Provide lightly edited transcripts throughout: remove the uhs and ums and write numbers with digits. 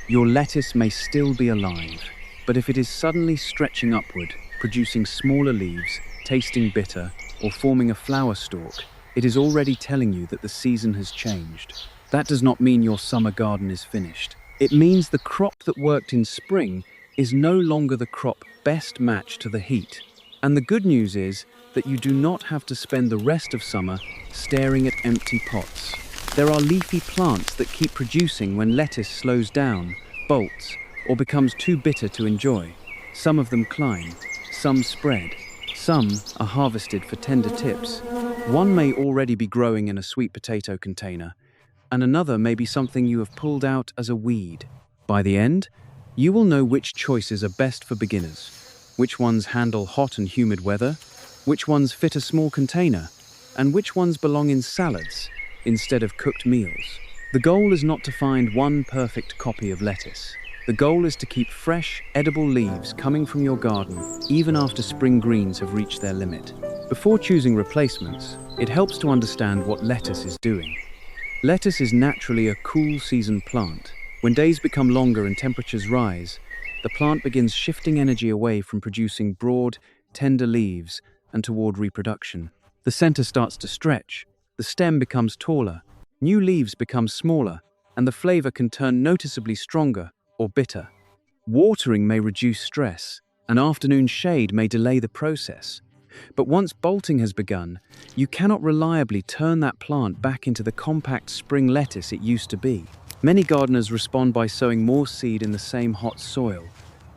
your lettuce may still be alive, but if it is suddenly stretching upward, producing smaller leaves, tasting bitter, or forming a flower stalk, it is already telling you that the season has changed. That does not mean your summer garden is finished. It means the crop that worked in spring is no longer the crop best matched to the heat. And the good news is that you do not have to spend the rest of summer staring at empty pots. There are leafy plants that keep producing when lettuce slows down, bolts, or becomes too bitter to enjoy. Some of them climb, some spread, some are harvested for tender tips. One may already be growing in a sweet potato container, and another may be something you have pulled out as a weed. By the end, you will know which choices are best for beginners, which ones handle hot and humid weather, which ones fit a small container, and which ones belong in salads instead of cooked meals. The goal is not to find one perfect copy of lettuce. The goal is to keep fresh, edible leaves coming from your garden even after spring greens have reached their limit. Before choosing replacements, it helps to understand what lettuce is doing. Lettuce is naturally a cool season plant. When days become longer and temperatures rise, the plant begins shifting energy away from producing broad, tender leaves and toward reproduction. The center starts to stretch, the stem becomes taller, new leaves become smaller, and the flavor can turn noticeably stronger or bitter. Watering may reduce stress, and afternoon shade may delay the process. But once bolting has begun, you cannot reliably turn that plant back into the compact spring lettuce it used to be. Many gardeners respond by sowing more seed in the same hot soil,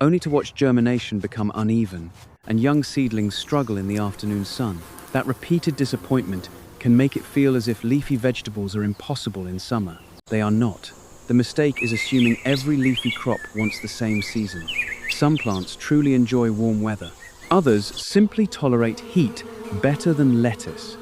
only to watch germination become uneven and young seedlings struggle in the afternoon sun. That repeated disappointment can make it feel as if leafy vegetables are impossible in summer. They are not. The mistake is assuming every leafy crop wants the same season. Some plants truly enjoy warm weather. Others simply tolerate heat better than lettuce.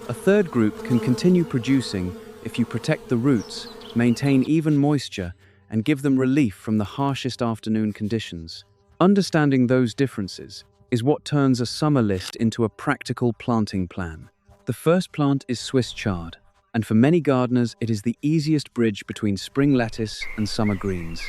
A third group can continue producing if you protect the roots, maintain even moisture, and give them relief from the harshest afternoon conditions. Understanding those differences is what turns a summer list into a practical planting plan. The first plant is Swiss chard, and for many gardeners it is the easiest bridge between spring lettuce and summer greens.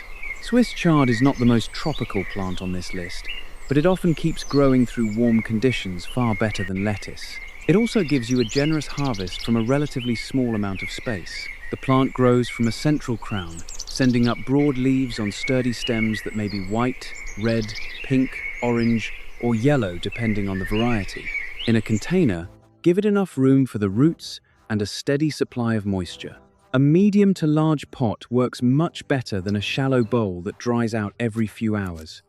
Swiss chard is not the most tropical plant on this list, but it often keeps growing through warm conditions far better than lettuce. It also gives you a generous harvest from a relatively small amount of space. The plant grows from a central crown, sending up broad leaves on sturdy stems that may be white, red, pink, orange, or yellow depending on the variety. In a container, give it enough room for the roots and a steady supply of moisture. A medium to large pot works much better than a shallow bowl that dries out every few hours.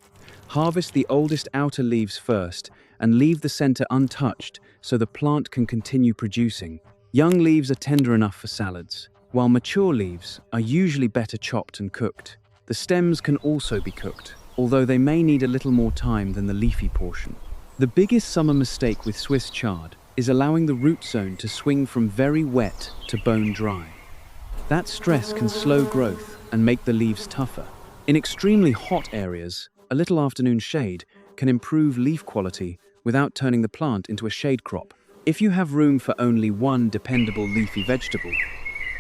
Harvest the oldest outer leaves first and leave the center untouched so the plant can continue producing. Young leaves are tender enough for salads, while mature leaves are usually better chopped and cooked. The stems can also be cooked, although they may need a little more time than the leafy portion. The biggest summer mistake with Swiss chard is allowing the root zone to swing from very wet to bone dry. That stress can slow growth and make the leaves tougher. In extremely hot areas, a little afternoon shade can improve leaf quality without turning the plant into a shade crop. If you have room for only one dependable leafy vegetable,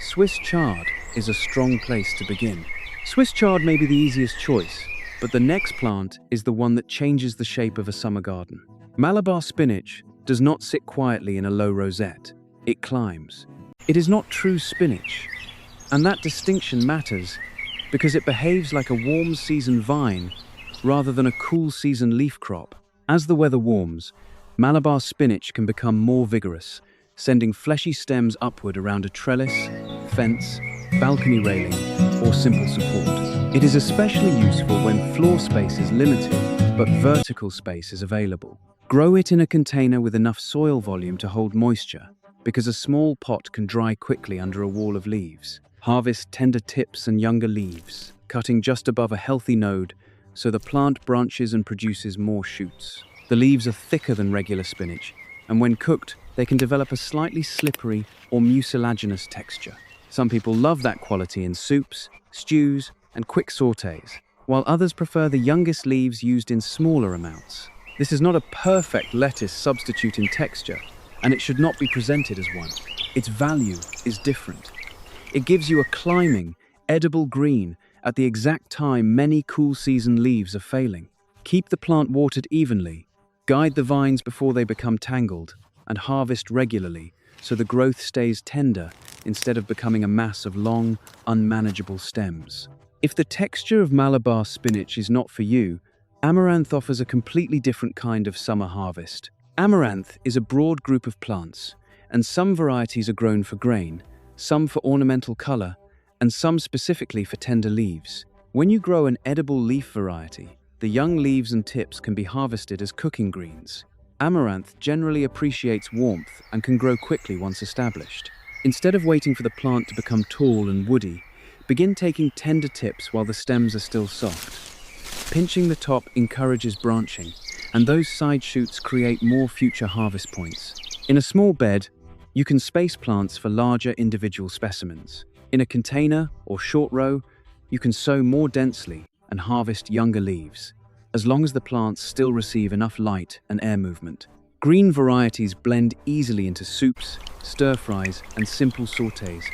Swiss chard is a strong place to begin. Swiss chard may be the easiest choice, but the next plant is the one that changes the shape of a summer garden. Malabar spinach does not sit quietly in a low rosette. It climbs. It is not true spinach, and that distinction matters because it behaves like a warm season vine rather than a cool season leaf crop. As the weather warms, Malabar spinach can become more vigorous, sending fleshy stems upward around a trellis, fence, balcony railing, or simple support. It is especially useful when floor space is limited, but vertical space is available. Grow it in a container with enough soil volume to hold moisture, because a small pot can dry quickly under a wall of leaves. Harvest tender tips and younger leaves, cutting just above a healthy node so the plant branches and produces more shoots. The leaves are thicker than regular spinach, and when cooked, they can develop a slightly slippery or mucilaginous texture. Some people love that quality in soups, stews, and quick sautés, while others prefer the youngest leaves used in smaller amounts. This is not a perfect lettuce substitute in texture, and it should not be presented as one. Its value is different. It gives you a climbing, edible green at the exact time many cool season leaves are failing. Keep the plant watered evenly, guide the vines before they become tangled, and harvest regularly so the growth stays tender instead of becoming a mass of long, unmanageable stems. If the texture of Malabar spinach is not for you, Amaranth offers a completely different kind of summer harvest. Amaranth is a broad group of plants, and some varieties are grown for grain, some for ornamental color, and some specifically for tender leaves. When you grow an edible leaf variety, the young leaves and tips can be harvested as cooking greens. Amaranth generally appreciates warmth and can grow quickly once established. Instead of waiting for the plant to become tall and woody, begin taking tender tips while the stems are still soft. Pinching the top encourages branching, and those side shoots create more future harvest points. In a small bed, you can space plants for larger individual specimens. In a container or short row, you can sow more densely and harvest younger leaves, as long as the plants still receive enough light and air movement. Green varieties blend easily into soups, stir-fries, and simple sautés,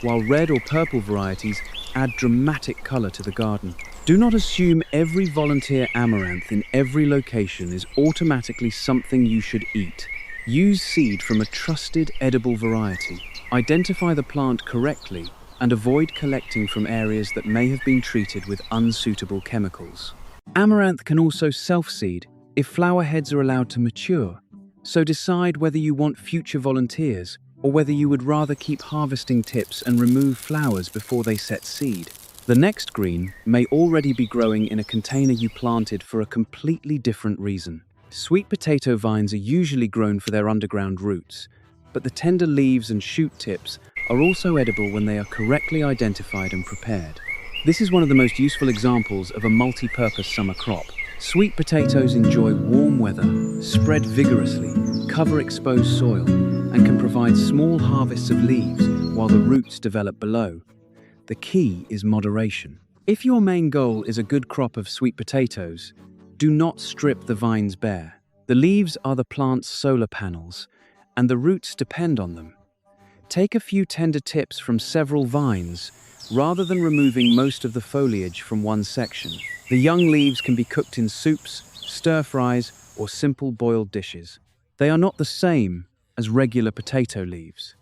while red or purple varieties add dramatic color to the garden. Do not assume every volunteer amaranth in every location is automatically something you should eat. Use seed from a trusted edible variety. Identify the plant correctly and avoid collecting from areas that may have been treated with unsuitable chemicals. Amaranth can also self-seed if flower heads are allowed to mature, so decide whether you want future volunteers or whether you would rather keep harvesting tips and remove flowers before they set seed. The next green may already be growing in a container you planted for a completely different reason. Sweet potato vines are usually grown for their underground roots, but the tender leaves and shoot tips are also edible when they are correctly identified and prepared. This is one of the most useful examples of a multi-purpose summer crop. Sweet potatoes enjoy warm weather, spread vigorously, cover exposed soil, and can provide small harvests of leaves while the roots develop below. The key is moderation. If your main goal is a good crop of sweet potatoes, do not strip the vines bare. The leaves are the plant's solar panels, and the roots depend on them. Take a few tender tips from several vines, rather than removing most of the foliage from one section. The young leaves can be cooked in soups, stir-fries, or simple boiled dishes. They are not the same as regular potato leaves.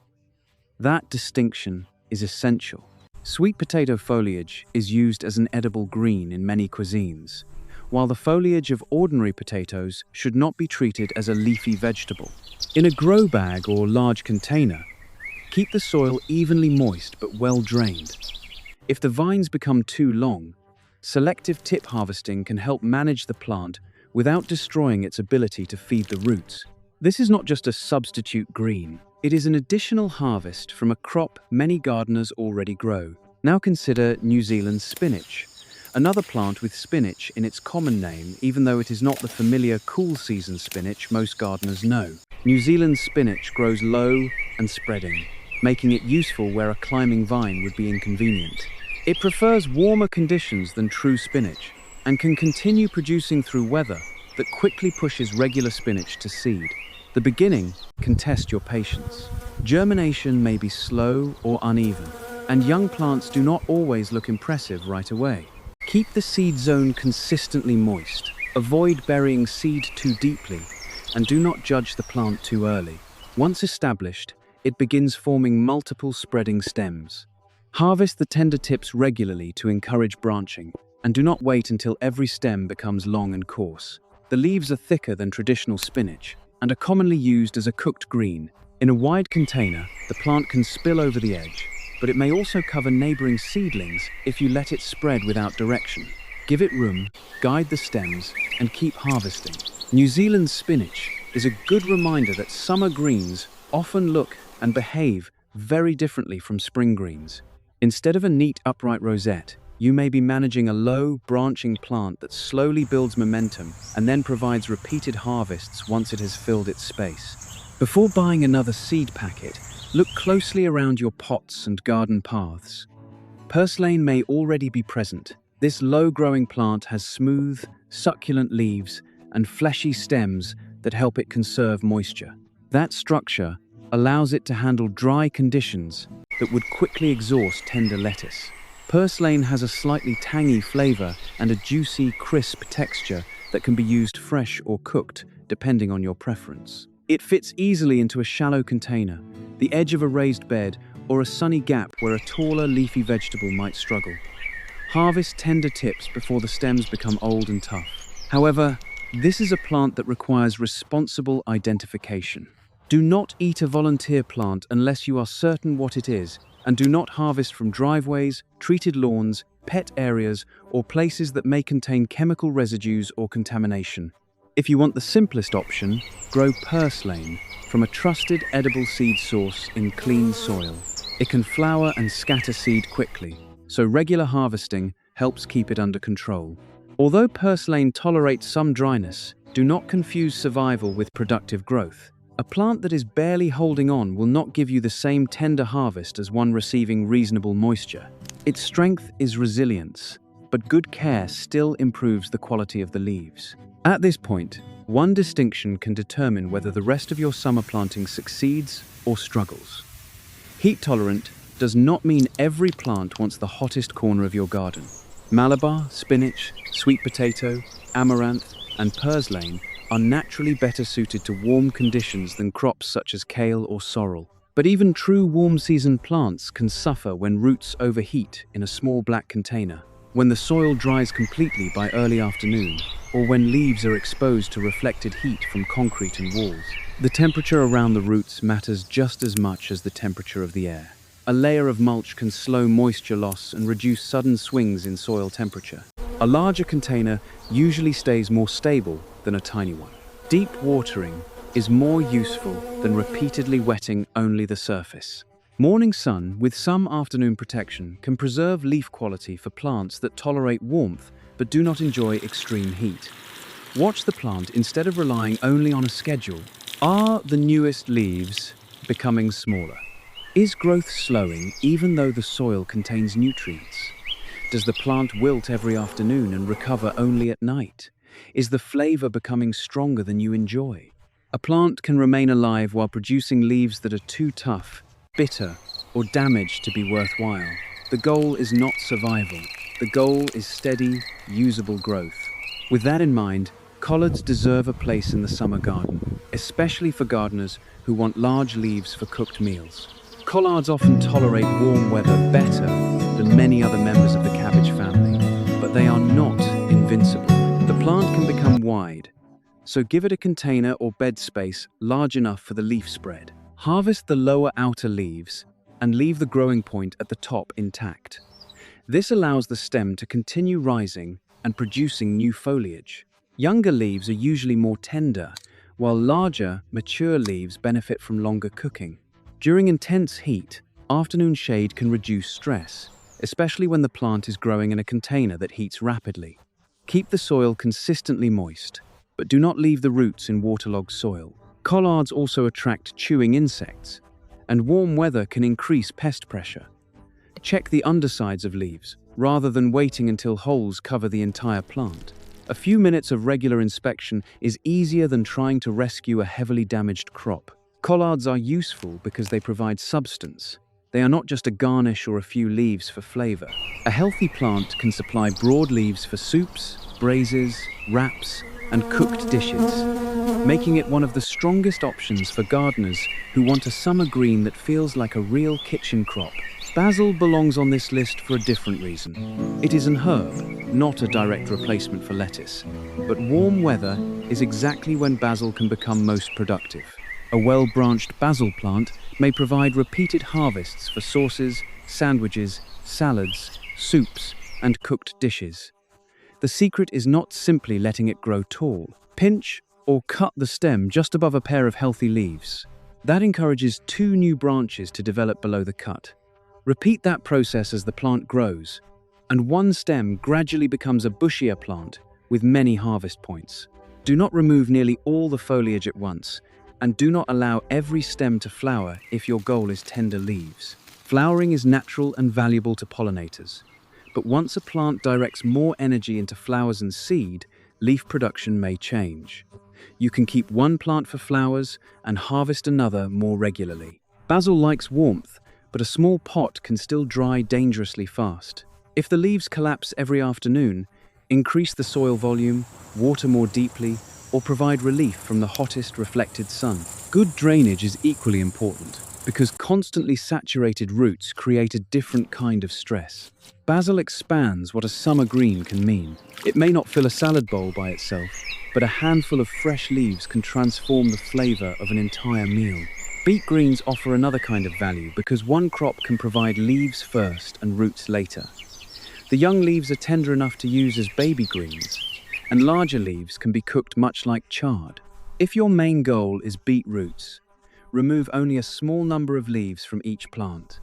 That distinction is essential. Sweet potato foliage is used as an edible green in many cuisines, while the foliage of ordinary potatoes should not be treated as a leafy vegetable. In a grow bag or large container, keep the soil evenly moist but well drained. If the vines become too long, selective tip harvesting can help manage the plant without destroying its ability to feed the roots. This is not just a substitute green. It is an additional harvest from a crop many gardeners already grow. Now consider New Zealand spinach, another plant with spinach in its common name, even though it is not the familiar cool season spinach most gardeners know. New Zealand spinach grows low and spreading, making it useful where a climbing vine would be inconvenient. It prefers warmer conditions than true spinach and can continue producing through weather that quickly pushes regular spinach to seed. The beginning can test your patience. Germination may be slow or uneven, and young plants do not always look impressive right away. Keep the seed zone consistently moist, avoid burying seed too deeply, and do not judge the plant too early. Once established, it begins forming multiple spreading stems. Harvest the tender tips regularly to encourage branching, and do not wait until every stem becomes long and coarse. The leaves are thicker than traditional spinach and are commonly used as a cooked green. In a wide container, the plant can spill over the edge, but it may also cover neighboring seedlings if you let it spread without direction. Give it room, guide the stems, and keep harvesting. New Zealand spinach is a good reminder that summer greens often look and behave very differently from spring greens. Instead of a neat upright rosette, you may be managing a low, branching plant that slowly builds momentum and then provides repeated harvests once it has filled its space. Before buying another seed packet, look closely around your pots and garden paths. Purslane may already be present. This low-growing plant has smooth, succulent leaves and fleshy stems that help it conserve moisture. That structure allows it to handle dry conditions that would quickly exhaust tender lettuce. Purslane has a slightly tangy flavor and a juicy, crisp texture that can be used fresh or cooked, depending on your preference. It fits easily into a shallow container, the edge of a raised bed, or a sunny gap where a taller, leafy vegetable might struggle. Harvest tender tips before the stems become old and tough. However, this is a plant that requires responsible identification. Do not eat a volunteer plant unless you are certain what it is, and do not harvest from driveways, treated lawns, pet areas, or places that may contain chemical residues or contamination. If you want the simplest option, grow purslane from a trusted edible seed source in clean soil. It can flower and scatter seed quickly, so regular harvesting helps keep it under control. Although purslane tolerates some dryness, do not confuse survival with productive growth. A plant that is barely holding on will not give you the same tender harvest as one receiving reasonable moisture. Its strength is resilience, but good care still improves the quality of the leaves. At this point, one distinction can determine whether the rest of your summer planting succeeds or struggles. Heat-tolerant does not mean every plant wants the hottest corner of your garden. Malabar, spinach, sweet potato, amaranth, and purslane are naturally better suited to warm conditions than crops such as kale or sorrel. But even true warm-season plants can suffer when roots overheat in a small black container, when the soil dries completely by early afternoon, or when leaves are exposed to reflected heat from concrete and walls. The temperature around the roots matters just as much as the temperature of the air. A layer of mulch can slow moisture loss and reduce sudden swings in soil temperature. A larger container usually stays more stable than a tiny one. Deep watering is more useful than repeatedly wetting only the surface. Morning sun with some afternoon protection can preserve leaf quality for plants that tolerate warmth but do not enjoy extreme heat. Watch the plant instead of relying only on a schedule. Are the newest leaves becoming smaller? Is growth slowing even though the soil contains nutrients? Does the plant wilt every afternoon and recover only at night? Is the flavor becoming stronger than you enjoy? A plant can remain alive while producing leaves that are too tough, bitter, or damaged to be worthwhile. The goal is not survival. The goal is steady, usable growth. With that in mind, collards deserve a place in the summer garden, especially for gardeners who want large leaves for cooked meals. Collards often tolerate warm weather better than many other members of the cabbage family, but they are not invincible. The plant can become wide, so give it a container or bed space large enough for the leaf spread. Harvest the lower outer leaves and leave the growing point at the top intact. This allows the stem to continue rising and producing new foliage. Younger leaves are usually more tender, while larger, mature leaves benefit from longer cooking. During intense heat, afternoon shade can reduce stress, especially when the plant is growing in a container that heats rapidly. Keep the soil consistently moist, but do not leave the roots in waterlogged soil. Collards also attract chewing insects, and warm weather can increase pest pressure. Check the undersides of leaves, rather than waiting until holes cover the entire plant. A few minutes of regular inspection is easier than trying to rescue a heavily damaged crop. Collards are useful because they provide substance. They are not just a garnish or a few leaves for flavor. A healthy plant can supply broad leaves for soups, braises, wraps, and cooked dishes, making it one of the strongest options for gardeners who want a summer green that feels like a real kitchen crop. Basil belongs on this list for a different reason. It is an herb, not a direct replacement for lettuce, but warm weather is exactly when basil can become most productive. A well-branched basil plant may provide repeated harvests for sauces, sandwiches, salads, soups, and cooked dishes. The secret is not simply letting it grow tall. Pinch or cut the stem just above a pair of healthy leaves. That encourages 2 new branches to develop below the cut. Repeat that process as the plant grows, and one stem gradually becomes a bushier plant with many harvest points. Do not remove nearly all the foliage at once, and do not allow every stem to flower if your goal is tender leaves. Flowering is natural and valuable to pollinators, but once a plant directs more energy into flowers and seed, leaf production may change. You can keep one plant for flowers and harvest another more regularly. Basil likes warmth, but a small pot can still dry dangerously fast. If the leaves collapse every afternoon, increase the soil volume, water more deeply, or provide relief from the hottest reflected sun. Good drainage is equally important because constantly saturated roots create a different kind of stress. Basil expands what a summer green can mean. It may not fill a salad bowl by itself, but a handful of fresh leaves can transform the flavor of an entire meal. Beet greens offer another kind of value because one crop can provide leaves first and roots later. The young leaves are tender enough to use as baby greens, and larger leaves can be cooked much like chard. If your main goal is beet roots, remove only a small number of leaves from each plant.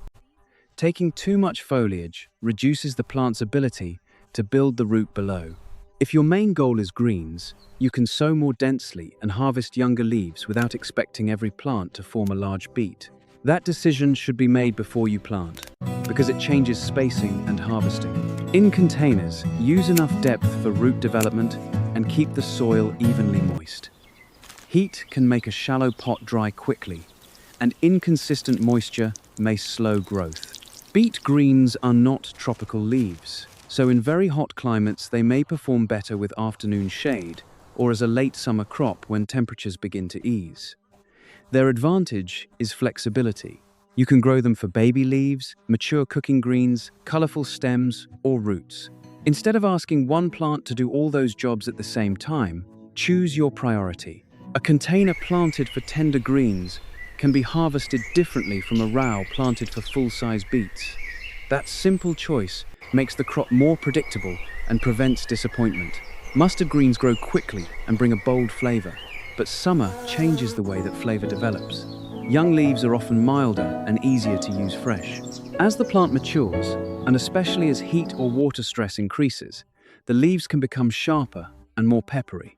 Taking too much foliage reduces the plant's ability to build the root below. If your main goal is greens, you can sow more densely and harvest younger leaves without expecting every plant to form a large beet. That decision should be made before you plant, because it changes spacing and harvesting. In containers, use enough depth for root development and keep the soil evenly moist. Heat can make a shallow pot dry quickly, and inconsistent moisture may slow growth. Beet greens are not tropical leaves, so in very hot climates they may perform better with afternoon shade or as a late summer crop when temperatures begin to ease. Their advantage is flexibility. You can grow them for baby leaves, mature cooking greens, colorful stems, or roots. Instead of asking one plant to do all those jobs at the same time, choose your priority. A container planted for tender greens can be harvested differently from a row planted for full-size beets. That simple choice makes the crop more predictable and prevents disappointment. Mustard greens grow quickly and bring a bold flavor, but summer changes the way that flavor develops. Young leaves are often milder and easier to use fresh. As the plant matures, and especially as heat or water stress increases, the leaves can become sharper and more peppery.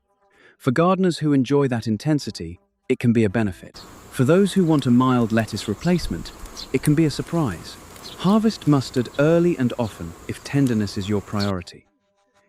For gardeners who enjoy that intensity, it can be a benefit. For those who want a mild lettuce replacement, it can be a surprise. Harvest mustard early and often if tenderness is your priority.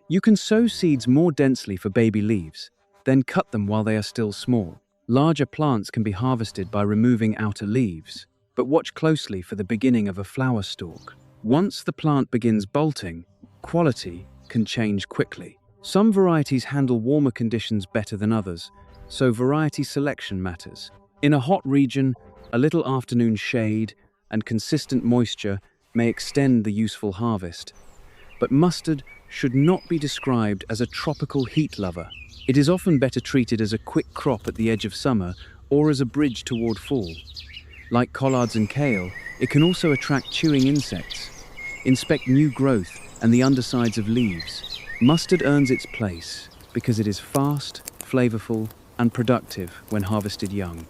You can sow seeds more densely for baby leaves, then cut them while they are still small. Larger plants can be harvested by removing outer leaves, but watch closely for the beginning of a flower stalk. Once the plant begins bolting, quality can change quickly. Some varieties handle warmer conditions better than others, so variety selection matters. In a hot region, a little afternoon shade and consistent moisture may extend the useful harvest. But mustard should not be described as a tropical heat lover. It is often better treated as a quick crop at the edge of summer or as a bridge toward fall. Like collards and kale, it can also attract chewing insects. Inspect new growth and the undersides of leaves. Mustard earns its place because it is fast, flavorful, and productive when harvested young.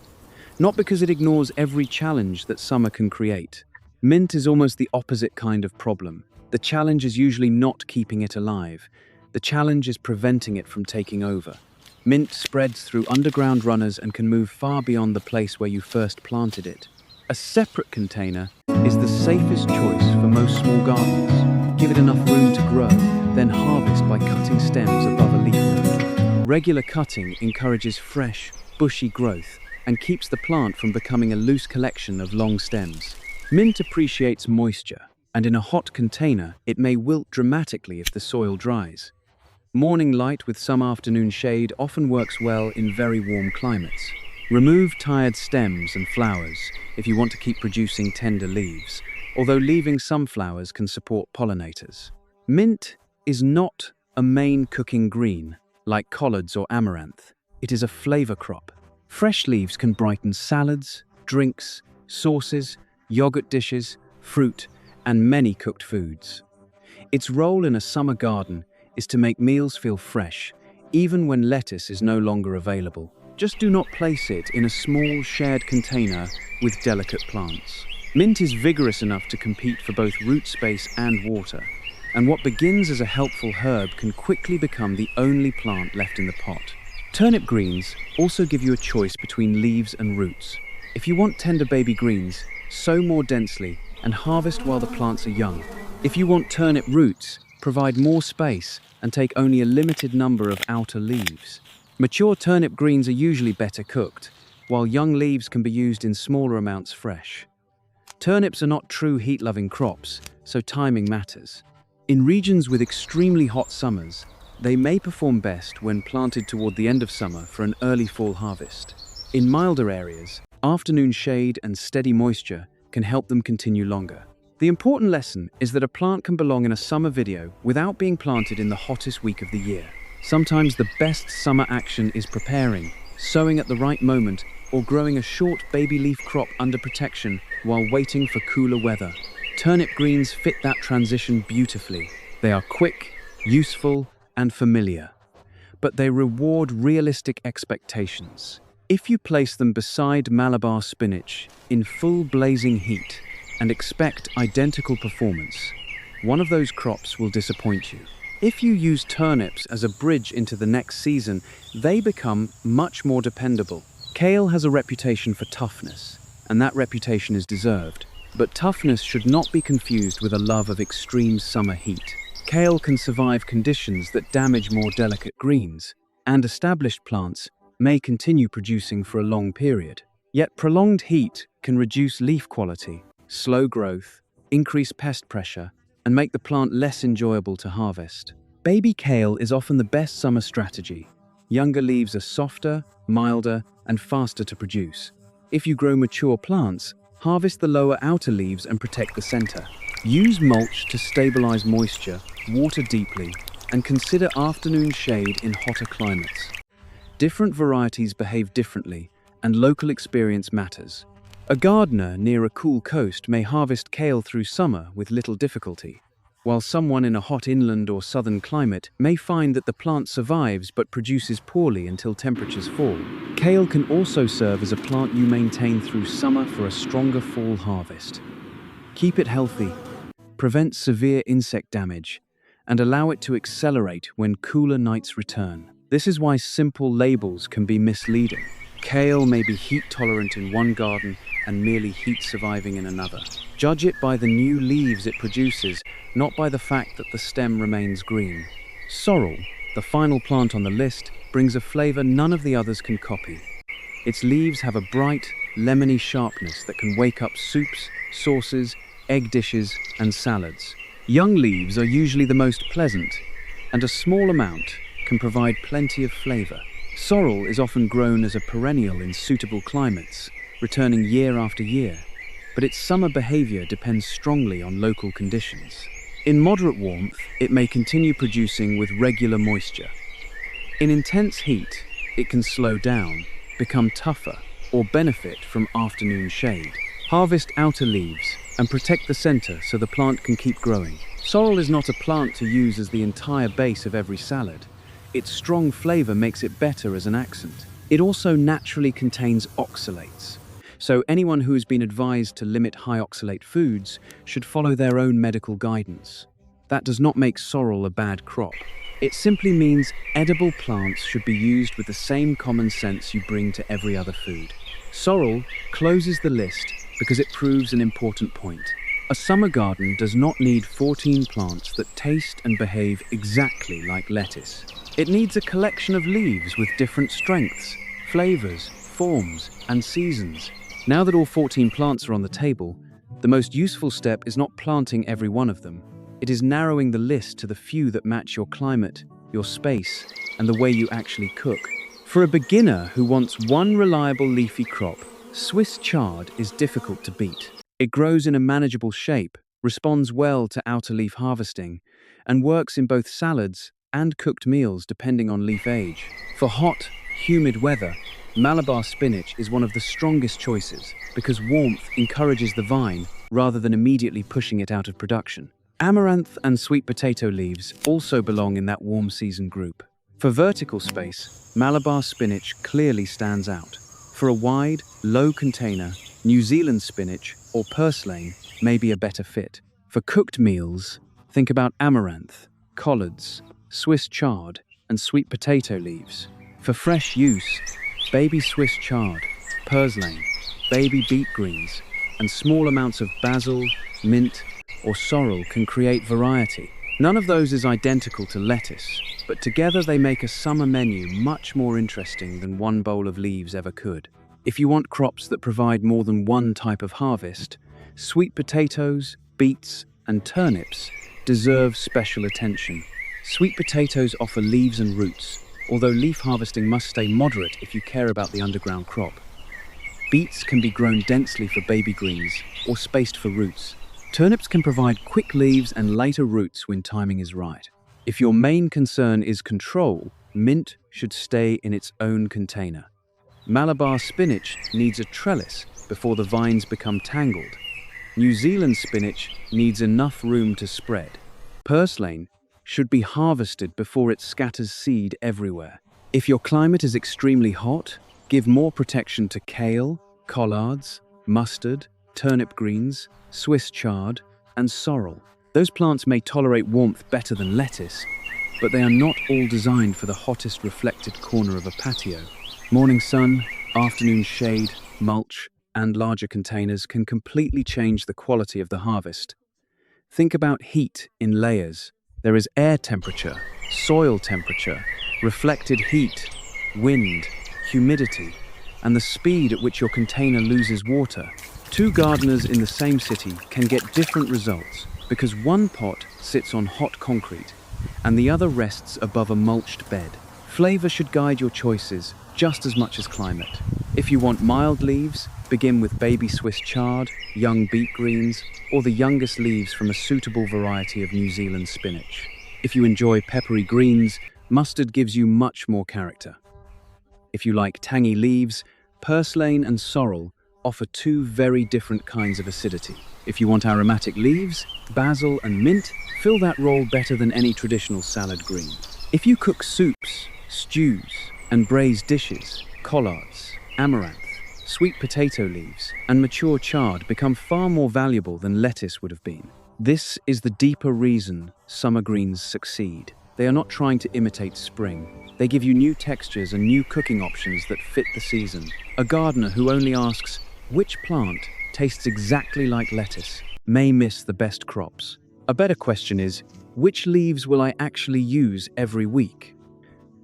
Not because it ignores every challenge that summer can create. Mint is almost the opposite kind of problem. The challenge is usually not keeping it alive. The challenge is preventing it from taking over. Mint spreads through underground runners and can move far beyond the place where you first planted it. A separate container is the safest choice for most small gardens. Give it enough room to grow, then harvest by cutting stems above a leaf node. Regular cutting encourages fresh, bushy growth and keeps the plant from becoming a loose collection of long stems. Mint appreciates moisture, and in a hot container, it may wilt dramatically if the soil dries. Morning light with some afternoon shade often works well in very warm climates. Remove tired stems and flowers if you want to keep producing tender leaves, although leaving some flowers can support pollinators. Mint is not a main cooking green like collards or amaranth. It is a flavor crop. Fresh leaves can brighten salads, drinks, sauces, yogurt dishes, fruit, and many cooked foods. Its role in a summer garden is to make meals feel fresh, even when lettuce is no longer available. Just do not place it in a small shared container with delicate plants. Mint is vigorous enough to compete for both root space and water, and what begins as a helpful herb can quickly become the only plant left in the pot. Turnip greens also give you a choice between leaves and roots. If you want tender baby greens, sow more densely and harvest while the plants are young. If you want turnip roots, provide more space and take only a limited number of outer leaves. Mature turnip greens are usually better cooked, while young leaves can be used in smaller amounts fresh. Turnips are not true heat-loving crops, so timing matters. In regions with extremely hot summers, they may perform best when planted toward the end of summer for an early fall harvest. In milder areas, afternoon shade and steady moisture can help them continue longer. The important lesson is that a plant can belong in a summer video without being planted in the hottest week of the year. Sometimes the best summer action is preparing, sowing at the right moment, or growing a short baby leaf crop under protection while waiting for cooler weather. Turnip greens fit that transition beautifully. They are quick, useful, and familiar, but they reward realistic expectations. If you place them beside Malabar spinach in full blazing heat and expect identical performance, one of those crops will disappoint you. If you use turnips as a bridge into the next season, they become much more dependable. Kale has a reputation for toughness, and that reputation is deserved. But toughness should not be confused with a love of extreme summer heat. Kale can survive conditions that damage more delicate greens, and established plants may continue producing for a long period. Yet prolonged heat can reduce leaf quality, slow growth, increase pest pressure, and make the plant less enjoyable to harvest. Baby kale is often the best summer strategy. Younger leaves are softer, milder, and faster to produce. If you grow mature plants, harvest the lower outer leaves and protect the center. Use mulch to stabilize moisture, water deeply, and consider afternoon shade in hotter climates. Different varieties behave differently, and local experience matters. A gardener near a cool coast may harvest kale through summer with little difficulty, while someone in a hot inland or southern climate may find that the plant survives but produces poorly until temperatures fall. Kale can also serve as a plant you maintain through summer for a stronger fall harvest. Keep it healthy, prevent severe insect damage, and allow it to accelerate when cooler nights return. This is why simple labels can be misleading. Kale may be heat-tolerant in one garden and merely heat-surviving in another. Judge it by the new leaves it produces, not by the fact that the stem remains green. Sorrel, the final plant on the list, brings a flavor none of the others can copy. Its leaves have a bright, lemony sharpness that can wake up soups, sauces, egg dishes, and salads. Young leaves are usually the most pleasant, and a small amount can provide plenty of flavor. Sorrel is often grown as a perennial in suitable climates, returning year after year, but its summer behavior depends strongly on local conditions. In moderate warmth, it may continue producing with regular moisture. In intense heat, it can slow down, become tougher, or benefit from afternoon shade. Harvest outer leaves and protect the center so the plant can keep growing. Sorrel is not a plant to use as the entire base of every salad. Its strong flavor makes it better as an accent. It also naturally contains oxalates, so anyone who has been advised to limit high oxalate foods should follow their own medical guidance. That does not make sorrel a bad crop. It simply means edible plants should be used with the same common sense you bring to every other food. Sorrel closes the list because it proves an important point. A summer garden does not need 14 plants that taste and behave exactly like lettuce. It needs a collection of leaves with different strengths, flavors, forms, and seasons. Now that all 14 plants are on the table, the most useful step is not planting every one of them. It is narrowing the list to the few that match your climate, your space, and the way you actually cook. For a beginner who wants one reliable leafy crop, Swiss chard is difficult to beat. It grows in a manageable shape, responds well to outer leaf harvesting, and works in both salads and cooked meals depending on leaf age. For hot, humid weather, Malabar spinach is one of the strongest choices because warmth encourages the vine rather than immediately pushing it out of production. Amaranth and sweet potato leaves also belong in that warm season group. For vertical space, Malabar spinach clearly stands out. For a wide, low container, New Zealand spinach or purslane may be a better fit. For cooked meals, think about amaranth, collards, Swiss chard, and sweet potato leaves. For fresh use, baby Swiss chard, purslane, baby beet greens, and small amounts of basil, mint, or sorrel can create variety. None of those is identical to lettuce, but together they make a summer menu much more interesting than one bowl of leaves ever could. If you want crops that provide more than one type of harvest, sweet potatoes, beets, and turnips deserve special attention. Sweet potatoes offer leaves and roots, although leaf harvesting must stay moderate if you care about the underground crop. Beets can be grown densely for baby greens or spaced for roots. Turnips can provide quick leaves and later roots when timing is right. If your main concern is control, mint should stay in its own container. Malabar spinach needs a trellis before the vines become tangled. New Zealand spinach needs enough room to spread. Purslane should be harvested before it scatters seed everywhere. If your climate is extremely hot, give more protection to kale, collards, mustard, turnip greens, Swiss chard, and sorrel. Those plants may tolerate warmth better than lettuce, but they are not all designed for the hottest reflected corner of a patio. Morning sun, afternoon shade, mulch, and larger containers can completely change the quality of the harvest. Think about heat in layers. There is air temperature, soil temperature, reflected heat, wind, humidity, and the speed at which your container loses water. Two gardeners in the same city can get different results because one pot sits on hot concrete and the other rests above a mulched bed. Flavor should guide your choices just as much as climate. If you want mild leaves, begin with baby Swiss chard, young beet greens, or the youngest leaves from a suitable variety of New Zealand spinach. If you enjoy peppery greens, mustard gives you much more character. If you like tangy leaves, purslane and sorrel offer two very different kinds of acidity. If you want aromatic leaves, basil and mint fill that role better than any traditional salad green. If you cook soups, stews, and braise dishes, collards, amaranth, sweet potato leaves, and mature chard become far more valuable than lettuce would have been. This is the deeper reason summer greens succeed. They are not trying to imitate spring. They give you new textures and new cooking options that fit the season. A gardener who only asks, which plant tastes exactly like lettuce, may miss the best crops. A better question is, which leaves will I actually use every week?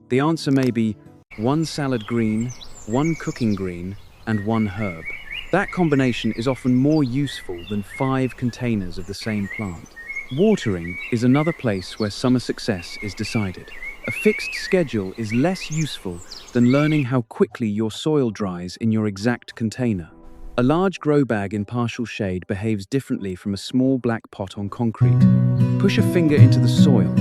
The answer may be one salad green, one cooking green, and one herb. That combination is often more useful than 5 containers of the same plant. Watering is another place where summer success is decided. A fixed schedule is less useful than learning how quickly your soil dries in your exact container. A large grow bag in partial shade behaves differently from a small black pot on concrete. Push a finger into the soil,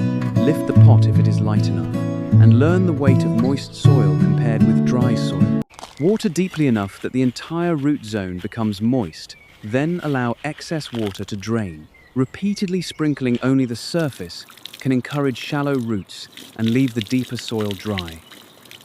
lift the pot if it is light enough, and learn the weight of moist soil compared with dry soil. Water deeply enough that the entire root zone becomes moist, then allow excess water to drain. Repeatedly sprinkling only the surface can encourage shallow roots and leave the deeper soil dry.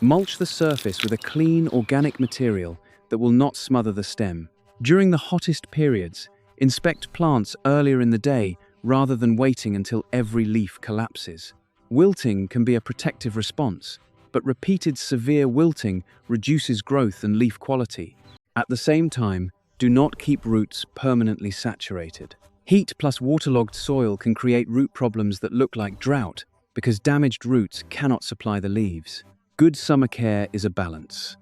Mulch the surface with a clean, organic material that will not smother the stem. During the hottest periods, inspect plants earlier in the day rather than waiting until every leaf collapses. Wilting can be a protective response, but repeated severe wilting reduces growth and leaf quality. At the same time, do not keep roots permanently saturated. Heat plus waterlogged soil can create root problems that look like drought because damaged roots cannot supply the leaves. Good summer care is a balance.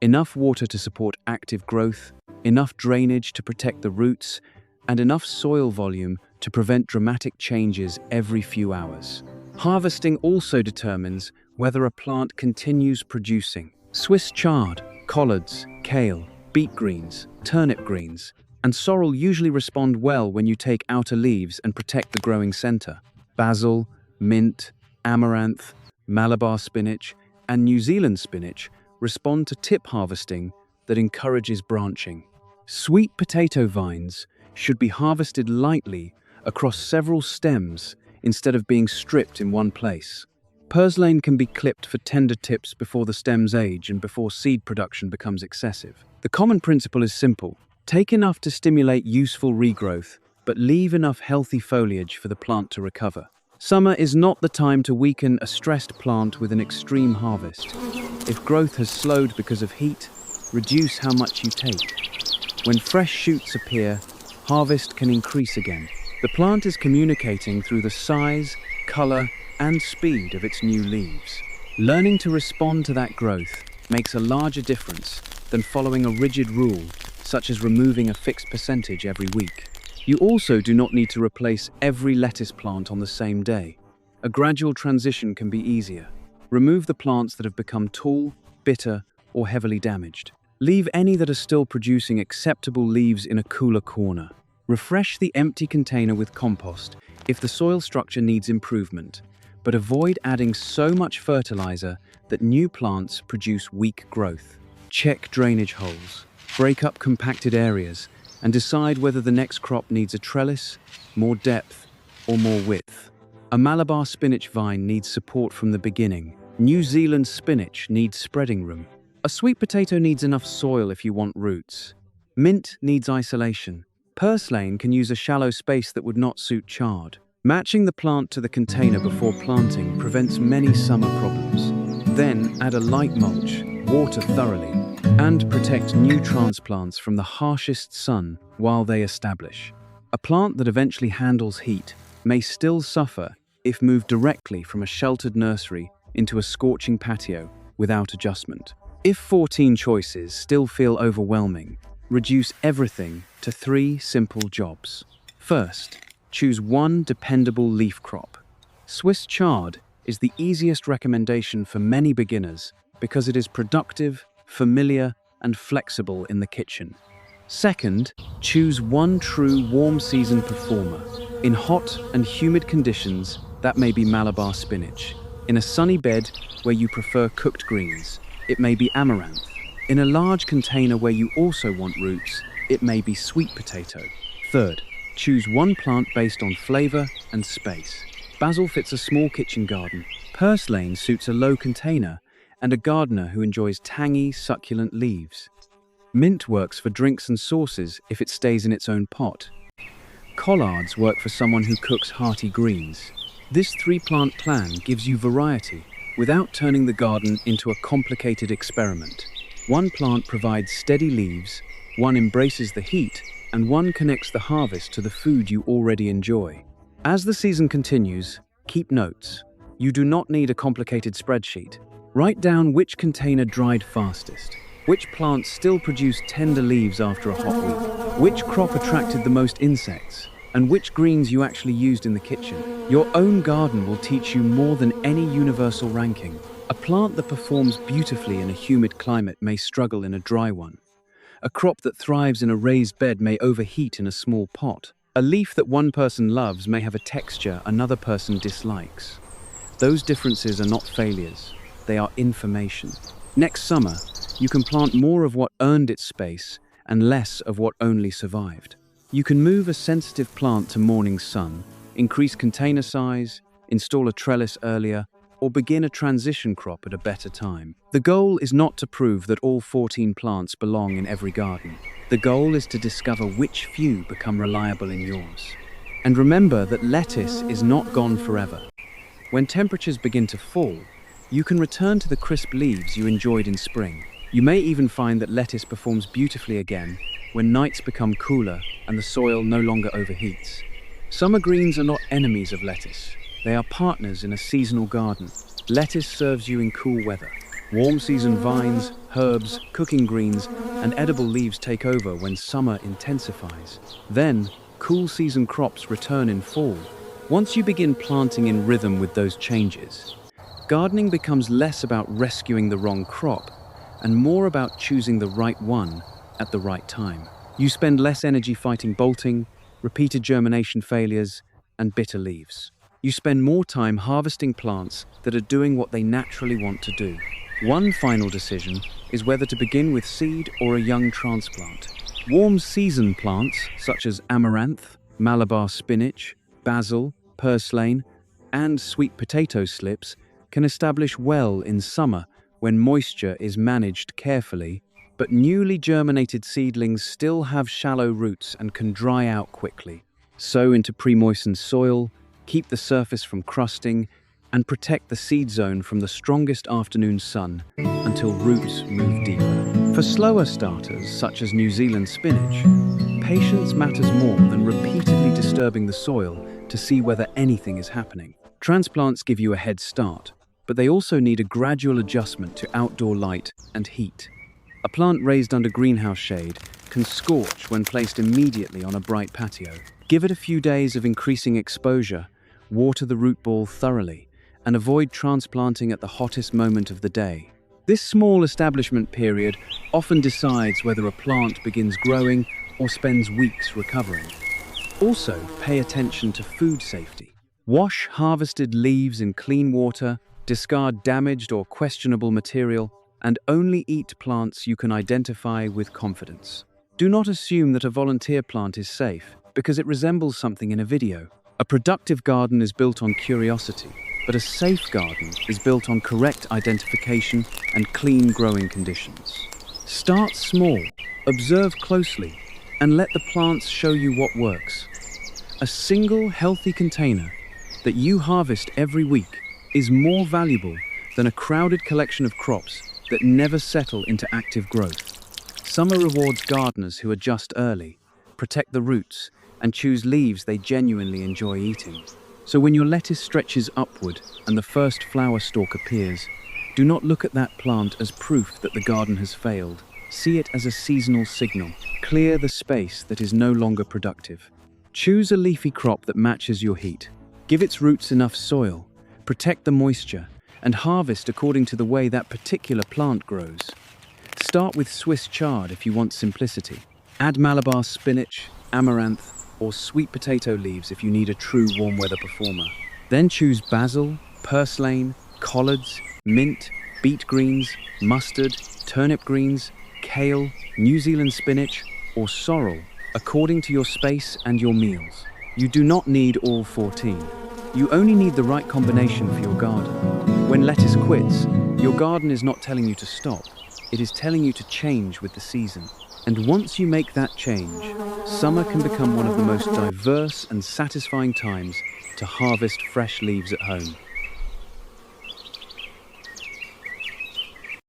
Enough water to support active growth, enough drainage to protect the roots, and enough soil volume to prevent dramatic changes every few hours. Harvesting also determines whether a plant continues producing. Swiss chard, collards, kale, beet greens, turnip greens, and sorrel usually respond well when you take outer leaves and protect the growing center. Basil, mint, amaranth, Malabar spinach, and New Zealand spinach respond to tip harvesting that encourages branching. Sweet potato vines should be harvested lightly across several stems instead of being stripped in one place. Purslane can be clipped for tender tips before the stems age and before seed production becomes excessive. The common principle is simple. Take enough to stimulate useful regrowth, but leave enough healthy foliage for the plant to recover. Summer is not the time to weaken a stressed plant with an extreme harvest. If growth has slowed because of heat, reduce how much you take. When fresh shoots appear, harvest can increase again. The plant is communicating through the size, color, and speed of its new leaves. Learning to respond to that growth makes a larger difference than following a rigid rule, such as removing a fixed percentage every week. You also do not need to replace every lettuce plant on the same day. A gradual transition can be easier. Remove the plants that have become tall, bitter, or heavily damaged. Leave any that are still producing acceptable leaves in a cooler corner. Refresh the empty container with compost if the soil structure needs improvement, but avoid adding so much fertilizer that new plants produce weak growth. Check drainage holes, break up compacted areas, and decide whether the next crop needs a trellis, more depth, or more width. A Malabar spinach vine needs support from the beginning. New Zealand spinach needs spreading room. A sweet potato needs enough soil if you want roots. Mint needs isolation. Purslane can use a shallow space that would not suit chard. Matching the plant to the container before planting prevents many summer problems. Then add a light mulch, water thoroughly, and protect new transplants from the harshest sun while they establish. A plant that eventually handles heat may still suffer if moved directly from a sheltered nursery into a scorching patio without adjustment. If 14 choices still feel overwhelming, reduce everything to 3 simple jobs. First, choose one dependable leaf crop. Swiss chard is the easiest recommendation for many beginners because it is productive, familiar, and flexible in the kitchen. Second, choose one true warm season performer. In hot and humid conditions, that may be Malabar spinach. In a sunny bed where you prefer cooked greens, it may be amaranth. In a large container where you also want roots, it may be sweet potato. Third, choose one plant based on flavor and space. Basil fits a small kitchen garden. Purslane suits a low container and a gardener who enjoys tangy, succulent leaves. Mint works for drinks and sauces if it stays in its own pot. Collards work for someone who cooks hearty greens. This 3-plant plan gives you variety without turning the garden into a complicated experiment. One plant provides steady leaves, one embraces the heat, and one connects the harvest to the food you already enjoy. As the season continues, keep notes. You do not need a complicated spreadsheet. Write down which container dried fastest, which plants still produced tender leaves after a hot week, which crop attracted the most insects, and which greens you actually used in the kitchen. Your own garden will teach you more than any universal ranking. A plant that performs beautifully in a humid climate may struggle in a dry one. A crop that thrives in a raised bed may overheat in a small pot. A leaf that one person loves may have a texture another person dislikes. Those differences are not failures, they are information. Next summer, you can plant more of what earned its space and less of what only survived. You can move a sensitive plant to morning sun, increase container size, install a trellis earlier, or begin a transition crop at a better time. The goal is not to prove that all 14 plants belong in every garden. The goal is to discover which few become reliable in yours. And remember that lettuce is not gone forever. When temperatures begin to fall, you can return to the crisp leaves you enjoyed in spring. You may even find that lettuce performs beautifully again when nights become cooler and the soil no longer overheats. Summer greens are not enemies of lettuce. They are partners in a seasonal garden. Lettuce serves you in cool weather. Warm season vines, herbs, cooking greens, and edible leaves take over when summer intensifies. Then, cool season crops return in fall. Once you begin planting in rhythm with those changes, gardening becomes less about rescuing the wrong crop and more about choosing the right one at the right time. You spend less energy fighting bolting, repeated germination failures, and bitter leaves. You spend more time harvesting plants that are doing what they naturally want to do. One final decision is whether to begin with seed or a young transplant. Warm season plants such as amaranth, Malabar spinach, basil, purslane, and sweet potato slips can establish well in summer when moisture is managed carefully, but newly germinated seedlings still have shallow roots and can dry out quickly. Sow into pre-moistened soil, keep the surface from crusting, and protect the seed zone from the strongest afternoon sun until roots move deeper. For slower starters, such as New Zealand spinach, patience matters more than repeatedly disturbing the soil to see whether anything is happening. Transplants give you a head start, but they also need a gradual adjustment to outdoor light and heat. A plant raised under greenhouse shade can scorch when placed immediately on a bright patio. Give it a few days of increasing exposure, water the root ball thoroughly, and avoid transplanting at the hottest moment of the day. This small establishment period often decides whether a plant begins growing or spends weeks recovering. Also, pay attention to food safety. Wash harvested leaves in clean water, discard damaged or questionable material, and only eat plants you can identify with confidence. Do not assume that a volunteer plant is safe, because it resembles something in a video. A productive garden is built on curiosity, but a safe garden is built on correct identification and clean growing conditions. Start small, observe closely, and let the plants show you what works. A single healthy container that you harvest every week is more valuable than a crowded collection of crops that never settle into active growth. Summer rewards gardeners who adjust early, protect the roots, and choose leaves they genuinely enjoy eating. So when your lettuce stretches upward and the first flower stalk appears, do not look at that plant as proof that the garden has failed. See it as a seasonal signal. Clear the space that is no longer productive. Choose a leafy crop that matches your heat. Give its roots enough soil, protect the moisture, and harvest according to the way that particular plant grows. Start with Swiss chard if you want simplicity. Add Malabar spinach, Amaranth, or sweet potato leaves if you need a true warm weather performer. Then choose basil, purslane, collards, mint, beet greens, mustard, turnip greens, kale, New Zealand spinach, or sorrel, according to your space and your meals. You do not need all 14. You only need the right combination for your garden. When lettuce quits, your garden is not telling you to stop. It is telling you to change with the season. And once you make that change, summer can become one of the most diverse and satisfying times to harvest fresh leaves at home.